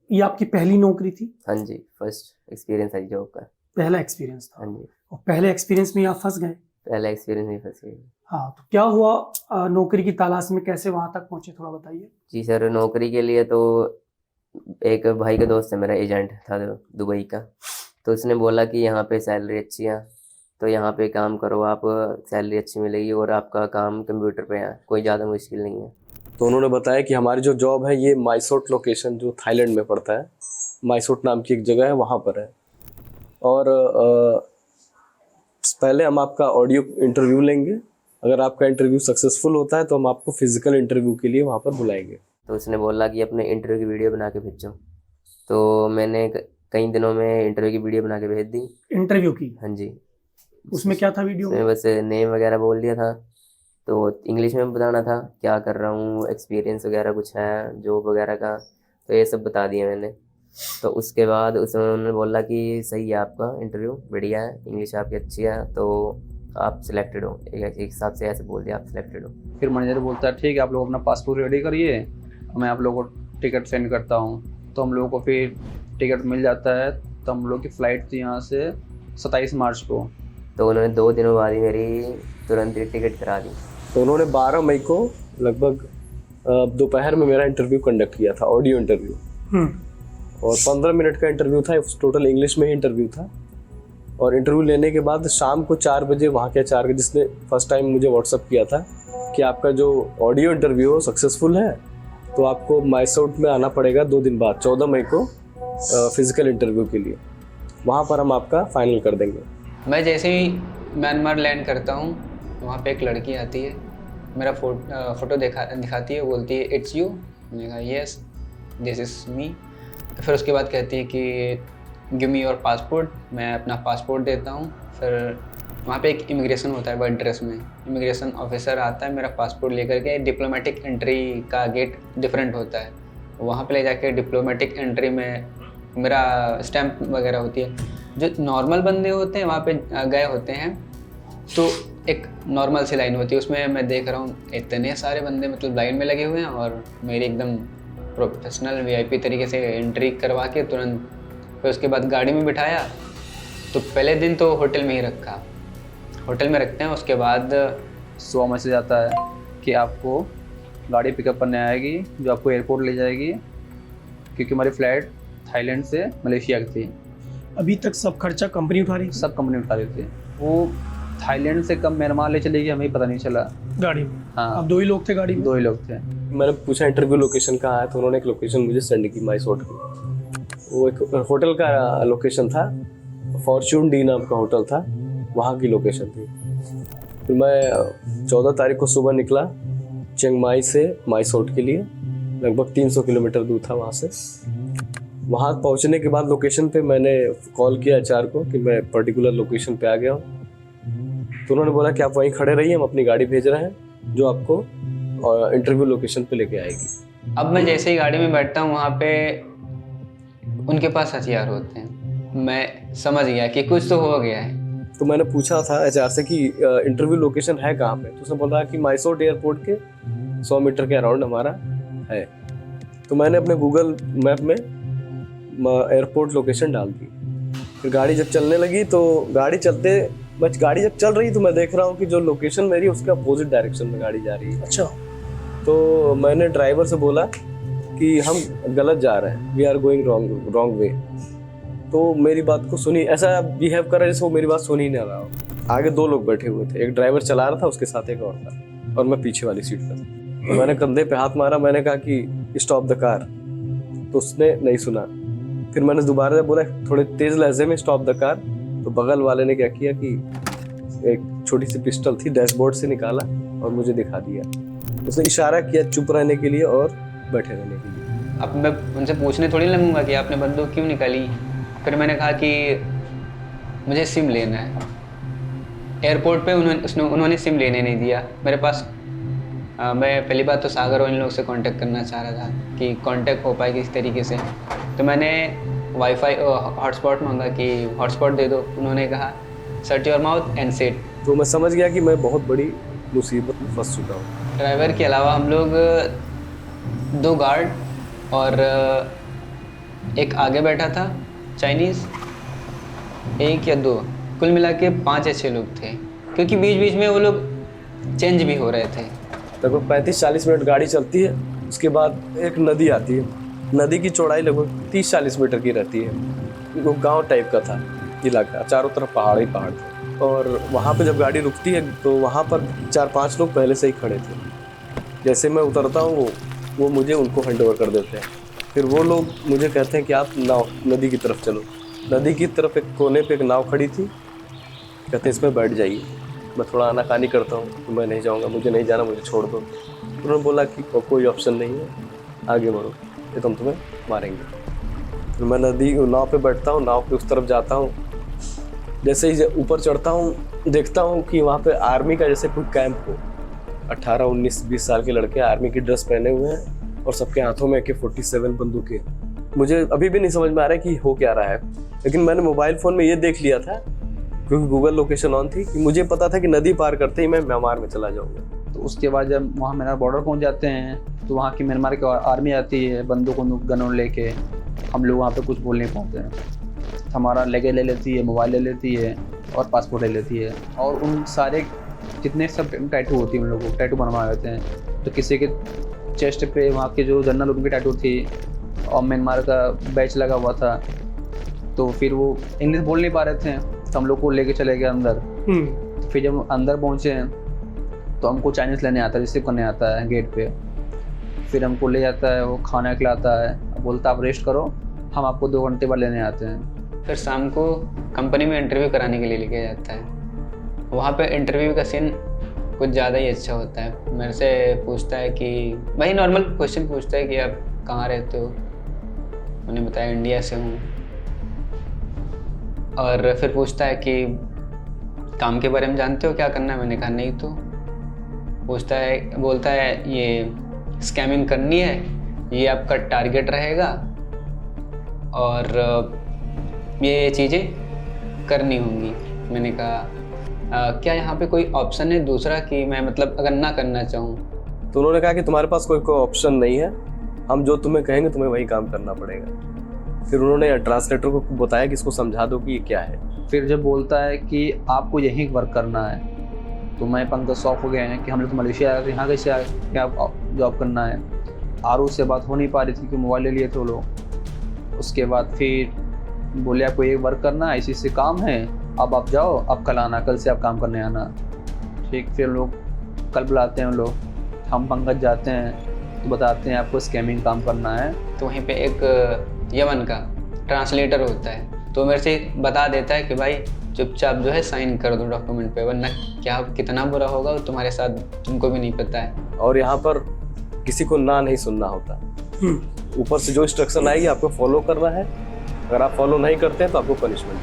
ये आपकी पहली नौकरी थी? हाँ जी, फर्स्ट एक्सपीरियंस है जॉब का। पहला एक्सपीरियंस था? हाँ जी, और पहले एक्सपीरियंस में आप फंस गए? पहला एक्सपीरियंस नहीं फंसी। हाँ, तो क्या हुआ? नौकरी की तलाश में कैसे वहां तक पहुंचे, थोड़ा बताइए। जी सर, नौकरी के लिए तो एक भाई का दोस्त है मेरा, एजेंट था दुबई का, तो उसने बोला कि यहाँ पे सैलरी अच्छी है, तो यहाँ पे काम करो आप, सैलरी अच्छी मिलेगी और आपका काम कंप्यूटर पे है, कोई ज़्यादा मुश्किल नहीं है। तो उन्होंने बताया कि हमारी जो जॉब है ये माइसोट लोकेशन जो थाईलैंड में पड़ता है, माइसोट नाम की एक जगह है वहाँ पर है। और पहले हम आपका ऑडियो इंटरव्यू लेंगे, अगर आपका इंटरव्यू सक्सेसफुल होता है तो हम आपको फिजिकल इंटरव्यू के लिए वहाँ पर बुलाएंगे। तो उसने बोला कि अपने इंटरव्यू की वीडियो बना के भेजो, तो मैंने कई दिनों में इंटरव्यू की वीडियो बना के भेज दी। इंटरव्यू की? हाँ जी। उसमें क्या था वीडियो में? उसमें बस नेम वगैरह बोल दिया था, तो इंग्लिश में बताना था क्या कर रहा हूँ, एक्सपीरियंस वगैरह कुछ है जॉब वगैरह का, तो ये सब बता दिया मैंने। तो उसके बाद उसमें उन्होंने बोला कि सही है आपका इंटरव्यू, बढ़िया है, इंग्लिश आपकी अच्छी है, तो आप सिलेक्टेड हो। एक हिसाब से ऐसे बोल दिया, आप सिलेक्टेड हो। फिर मैनेजर बोलता है ठीक है आप लोग अपना पासपोर्ट रेडी करिए, मैं आप लोगों को टिकट सेंड करता हूँ। तो हम लोगों को फिर टिकट मिल जाता है। तो हम लोग की फ़्लाइट थी यहाँ से 27 मार्च को। तो उन्होंने 2 दिनों बाद ही मेरी तुरंत ही टिकट करा दी। तो उन्होंने 12 मई को लगभग दोपहर में मेरा इंटरव्यू कंडक्ट किया था, ऑडियो इंटरव्यू। और 15 मिनट का इंटरव्यू था, टोटल इंग्लिश में ही इंटरव्यू था। और इंटरव्यू लेने के बाद शाम को 4 बजे वहाँ के HR जिसने फर्स्ट टाइम मुझे व्हाट्सअप किया था कि आपका जो ऑडियो इंटरव्यू हो सक्सेसफुल है, तो आपको माइसोट में आना पड़ेगा 2 दिन बाद, 14 मई को फिजिकल इंटरव्यू के लिए। वहाँ पर हम आपका फाइनल कर देंगे। मैं जैसे ही म्यांमार लैंड करता हूँ, वहाँ पे एक लड़की आती है, मेरा फ़ोटो दिखाती है, बोलती है इट्स यू। मैंने कहा यस दिस इज़ मी। फिर उसके बाद कहती है कि गिव मी योर पासपोर्ट। मैं अपना पासपोर्ट देता हूँ। फिर वहाँ पे एक इमिग्रेशन होता है वाइट ड्रेस में, इमिग्रेशन ऑफिसर आता है मेरा पासपोर्ट लेकर के। डिप्लोमेटिक एंट्री का गेट डिफरेंट होता है, वहाँ पे ले जाके डिप्लोमेटिक एंट्री में मेरा स्टैंप वगैरह होती है। जो नॉर्मल बंदे होते हैं वहाँ पे गए होते हैं, तो एक नॉर्मल सी लाइन होती है, उसमें मैं देख रहा हूँ इतने सारे बंदे मतलब लाइन में लगे हुए हैं, और मेरी एकदम प्रोफेशनल VIP तरीके से एंट्री करवा के तुरंत फिर उसके बाद गाड़ी में बिठाया। तो पहले दिन तो होटल में ही रखा, होटल में रखते हैं। उसके बाद सुबह मैसेज आता है कि आपको गाड़ी पिकअप करने आएगी जो आपको एयरपोर्ट ले जाएगी, क्योंकि हमारी फ़्लाइट थाईलैंड से मलेशिया की थी। अभी तक सब खर्चा कंपनी उठा रही थी? सब कंपनी उठा रही थी। वो थाईलैंड से कब म्यांमार ले चलेगी हमें पता नहीं चला। गाड़ी में? हाँ, आप 2 ही लोग थे गाड़ी में? 2 ही लोग थे। मैंने पूछा इंटरव्यू लोकेशन कहाँ है, तो उन्होंने एक लोकेशन मुझे सेंड की माइसोट की। वो एक होटल का लोकेशन था, फॉर्च्यून डी नाम का होटल था, वहाँ की लोकेशन थी। फिर मैं 14 तारीख को सुबह निकला चिंग माई से माइसोट के लिए, लगभग 300 किलोमीटर दूर था वहाँ से। वहाँ पहुँचने के बाद लोकेशन पे मैंने कॉल किया HR को कि मैं पर्टिकुलर लोकेशन पे आ गया हूँ। तो उन्होंने बोला कि आप वहीं खड़े रहिए, हम अपनी गाड़ी भेज रहे हैं जो आपको इंटरव्यू लोकेशन पे लेके आएगी। अब मैं जैसे ही गाड़ी में बैठता हूँ, वहाँ पे उनके पास हथियार होते हैं। मैं समझ गया कि कुछ तो हो गया है। तो मैंने पूछा था HR से कि इंटरव्यू लोकेशन है कहाँ पे, तो उसने बोला कि माइसोट एयरपोर्ट के 100 मीटर के अराउंड हमारा है। तो मैंने अपने गूगल मैप में एयरपोर्ट लोकेशन डाल दी। फिर गाड़ी जब चलने लगी, तो गाड़ी जब चल रही तो मैं देख रहा हूँ कि जो लोकेशन मेरी उसके अपोजिट डायरेक्शन में गाड़ी जा रही है। अच्छा। तो मैंने ड्राइवर से बोला कि हम गलत जा रहे हैं, we are going wrong way. तो मेरी बात को सुनी, ऐसा बिहेव कर रहा है जैसे वो मेरी बात सुन ही नहीं रहा हो। आगे 2 लोग बैठे हुए थे, एक ड्राइवर चला रहा था, उसके साथ एक और था, और मैं पीछे वाली सीट पर। तो मैंने कंधे पे हाथ मारा, मैंने कहा कि स्टॉप द कार, तो उसने नहीं सुना। फिर मैंने दोबारा से बोला थोड़े तेज लहजे में, स्टॉप द कार। तो बगल वाले ने क्या किया कि एक छोटी सी पिस्टल थी, डैशबोर्ड से निकाला और मुझे दिखा दिया। उसने इशारा किया चुप रहने के लिए और बैठे रहने के लिए। अब मैं उनसे पूछने थोड़ी लगूंगा कि आपने बंदूक क्यों निकाली। फिर मैंने कहा कि मुझे सिम लेना है। एयरपोर्ट पे उन्होंने सिम लेने नहीं दिया मेरे पास। मैं पहली बात तो सागर और इन लोग से कांटेक्ट करना चाह रहा था कि कांटेक्ट हो पाए किस तरीके से। तो मैंने वाईफाई हॉटस्पॉट मांगा कि हॉटस्पॉट दे दो। उन्होंने कहा shut your mouth and sit. तो मैं समझ गया कि मैं बहुत बड़ी मुसीबत में फंस चुका हूँ। ड्राइवर के अलावा हम लोग 2 गार्ड और एक आगे बैठा था चाइनीज़, एक या दो, कुल मिला के 5 या 6 लोग थे, क्योंकि बीच बीच में वो लोग चेंज भी हो रहे थे। लगभग 35-40 मिनट गाड़ी चलती है, उसके बाद एक नदी आती है। नदी की चौड़ाई लगभग 30-40 मीटर की रहती है। वो गांव टाइप का था इलाका, चारों तरफ पहाड़ ही पहाड़ थे। और वहाँ पे जब गाड़ी रुकती है तो वहाँ पर 4-5 लोग पहले से ही खड़े थे। जैसे मैं उतरता हूँ वो मुझे उनको हैंड ओवर कर देते हैं। फिर वो लोग मुझे कहते हैं कि आप नाव नदी की तरफ चलो। नदी की तरफ एक कोने पे एक नाव खड़ी थी, कहते हैं इसमें बैठ जाइए। मैं थोड़ा आनाकानी करता हूँ कि मैं नहीं जाऊँगा, मुझे नहीं जाना, मुझे छोड़ दो। उन्होंने बोला कि कोई ऑप्शन नहीं है, आगे बढ़ो, ये तो हम तुम्हें मारेंगे। फिर मैं नदी नाव पे बैठता हूँ, नाव पे उस तरफ जाता हूँ। जैसे ही ऊपर चढ़ता हूँ देखता हूँ कि वहाँ पे आर्मी का जैसे कोई कैंप हो। 18, 19, 20 साल के लड़के आर्मी की ड्रेस पहने हुए हैं और सबके हाथों में AK-47 बंदूकें। मुझे अभी भी नहीं समझ में आ रहा है कि हो क्या रहा है, लेकिन मैंने मोबाइल फ़ोन में ये देख लिया था क्योंकि गूगल लोकेशन ऑन थी कि मुझे पता था कि नदी पार करते ही मैं म्यांमार में चला जाऊँगा। तो उसके बाद जब वहाँ म्यांमार बॉर्डर पहुँच जाते हैं तो वहाँ की म्यांमार की आर्मी आती है बंदूक गनों लेके। हम लोग वहाँ पे कुछ बोल नहीं पाते हैं। हमारा लगेज ले लेती है, मोबाइल ले लेती है और पासपोर्ट ले लेती है। और उन सारे जितने सब टैटू होती है उन लोगों को टैटू बनवा देते हैं। तो किसी के चेस्ट पे वहाँ के जो जनरल उनकी टैटू थी और म्यांमार का बैच लगा हुआ था। तो फिर वो इंग्लिश बोल नहीं पा रहे थे, तो हम लोग को लेके चले गए अंदर। तो फिर जब अंदर पहुँचे तो हमको चाइनीज़ लेने आता है, रिसीव करने आता है गेट पे। फिर हमको ले जाता है, वो खाना खिलाता है, बोलता आप रेस्ट करो, हम आपको 2 घंटे बाद लेने आते हैं। फिर शाम को कंपनी में इंटरव्यू कराने के लिए लेके जाता है। वहाँ पे इंटरव्यू का सीन कुछ ज़्यादा ही अच्छा होता है। मेरे से पूछता है कि वही नॉर्मल क्वेश्चन पूछता है कि आप कहाँ रहते हो। मैंने बताया इंडिया से हूँ। और फिर पूछता है कि काम के बारे में जानते हो, क्या करना है। मैंने कहा नहीं। तो पूछता है, बोलता है ये स्कैमिंग करनी है, ये आपका टारगेट रहेगा और ये चीज़ें करनी होंगी। मैंने कहा क्या यहाँ पे कोई ऑप्शन है दूसरा कि मैं मतलब अगर ना करना चाहूँ। तो उन्होंने कहा कि तुम्हारे पास कोई ऑप्शन नहीं है, हम जो तुम्हें कहेंगे तुम्हें वही काम करना पड़ेगा। फिर उन्होंने ट्रांसलेटर को बताया कि इसको समझा दो कि ये क्या है। फिर जब बोलता है कि आपको यहीं वर्क करना है तो मैं 15 शॉक हो गए हैं कि हम लोग तो मलेशिया आए, यहाँ कैसे आए क्या जॉब करना है। आरू से बात हो नहीं पा रही थी कि मोबाइल ले लिए थे लोग। उसके बाद फिर बोले आपको ये वर्क करना है, इसी से काम है, अब आप जाओ, अब कल आना, कल से आप काम करने आना। ठीक, फिर लोग कल बुलाते हैं लोग। हम पंकज जाते हैं तो बताते हैं आपको स्कैमिंग काम करना है। तो वहीं पे एक यमन का ट्रांसलेटर होता है, तो मेरे से बता देता है कि भाई चुपचाप जो है साइन कर दो डॉक्यूमेंट पे, वरना क्या कितना बुरा होगा वो तुम्हारे साथ तुमको भी नहीं पता है। और यहाँ पर किसी को ना नहीं सुनना होता। ऊपर से जो इंस्ट्रक्शन आएगी आपको फॉलो करना है। अगर आप फॉलो नहीं करते हैं तो आपको पनिशमेंट